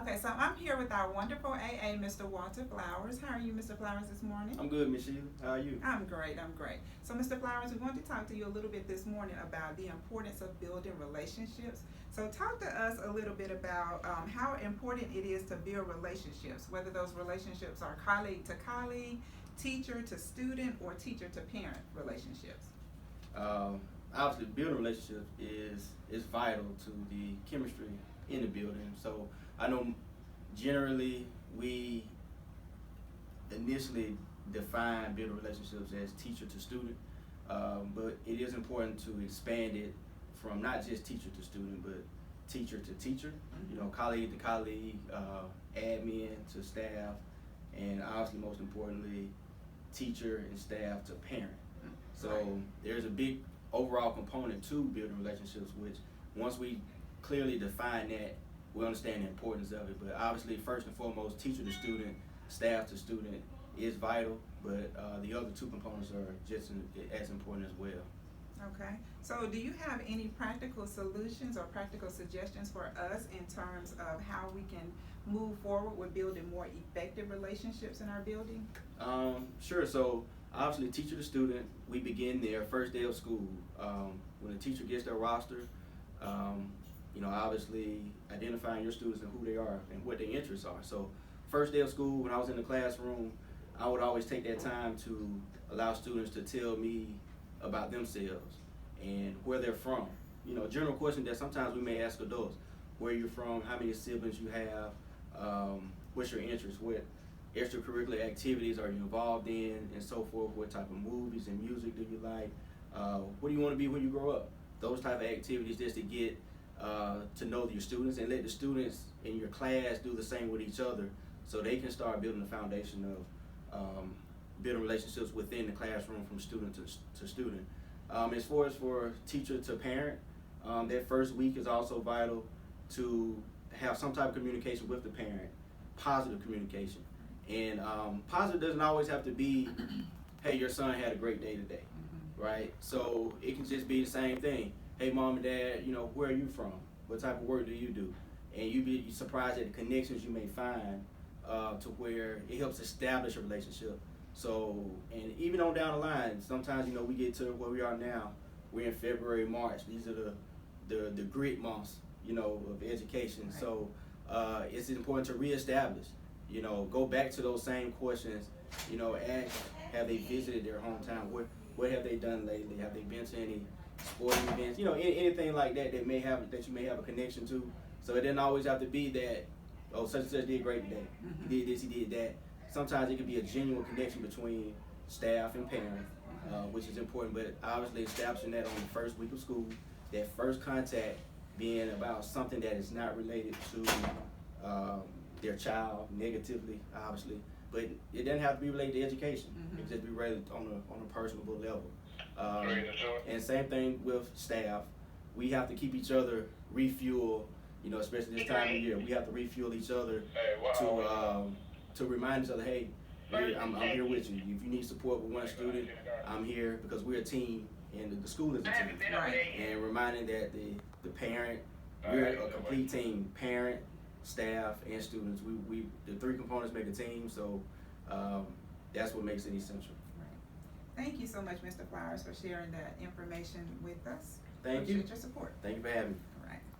Okay, so I'm here with our wonderful AA, Mr. Walter Flowers. How are you, Mr. Flowers, this morning? I'm good, Miss Sheila. How are you? I'm great, I'm great. So, Mr. Flowers, we wanted to talk to you a little bit this morning about the importance of building relationships. So, talk to us a little bit about how important it is to build relationships, whether those relationships are colleague to colleague, teacher to student, or teacher to parent relationships. Obviously, building relationships is vital to the chemistry in the building. So I know generally we initially define building relationships as teacher to student, but it is important to expand it from not just teacher to student, but teacher to teacher, you know, colleague to colleague, admin to staff, and obviously most importantly, teacher and staff to parent. So there's a big overall component to building relationships, which once we clearly define that, we understand the importance of it. But obviously, first and foremost, teacher to student, staff to student is vital, but the other two components are just as important as well. Okay, so do you have any practical solutions or practical suggestions for us in terms of how we can move forward with building more effective relationships in our building? Sure. So obviously, teacher to student, we begin their first day of school. When the teacher gets their roster, you know, obviously identifying your students and who they are and what their interests are. So first day of school, when I was in the classroom, I would always take that time to allow students to tell me about themselves and where they're from. You know, general question that sometimes we may ask adults: where you're from, how many siblings you have, what's your interest, what extracurricular activities are you involved in, and so forth, what type of movies and music do you like, what do you want to be when you grow up. Those type of activities, just to get to know your students and let the students in your class do the same with each other, so they can start building the foundation of building relationships within the classroom from student to student. As far as for teacher to parent, that first week is also vital to have some type of communication with the parent, positive communication. And positive doesn't always have to be, hey, your son had a great day today, right? So it can just be the same thing. Hey, mom and dad, you know, where are you from? What type of work do you do? And you'd be surprised at the connections you may find to where it helps establish a relationship. So, and even on down the line, sometimes, you know, we get to where we are now. We're in February, March. These are the grit months, you know, of education. Right. So it's important to reestablish, you know, go back to those same questions, you know, ask, have they visited their hometown? What have they done lately? Have they been to any sporting events? You know, anything like that that you may have a connection to. So it doesn't always have to be that, oh, such and such did great today. He did this, he did that. Sometimes it can be a genuine connection between staff and parents, which is important. But obviously establishing that on the first week of school, that first contact being about something that is not related to their child negatively, obviously. But it doesn't have to be related to education. It can just be related on a personable level. And same thing with staff. We have to keep each other refueled, you know, especially this time of year. We have to refuel each other to remind each other, hey, I'm here with you. If you need support with one student, I'm here, because we're a team and the school is a team. Right. And reminding that the parent, we're a complete team, parent, staff, and students. We the three components make a team, so that's what makes it essential. Right. Thank you so much, Mr. Flowers, for sharing that information with us. Thank you. Appreciate your support. Thank you for having me.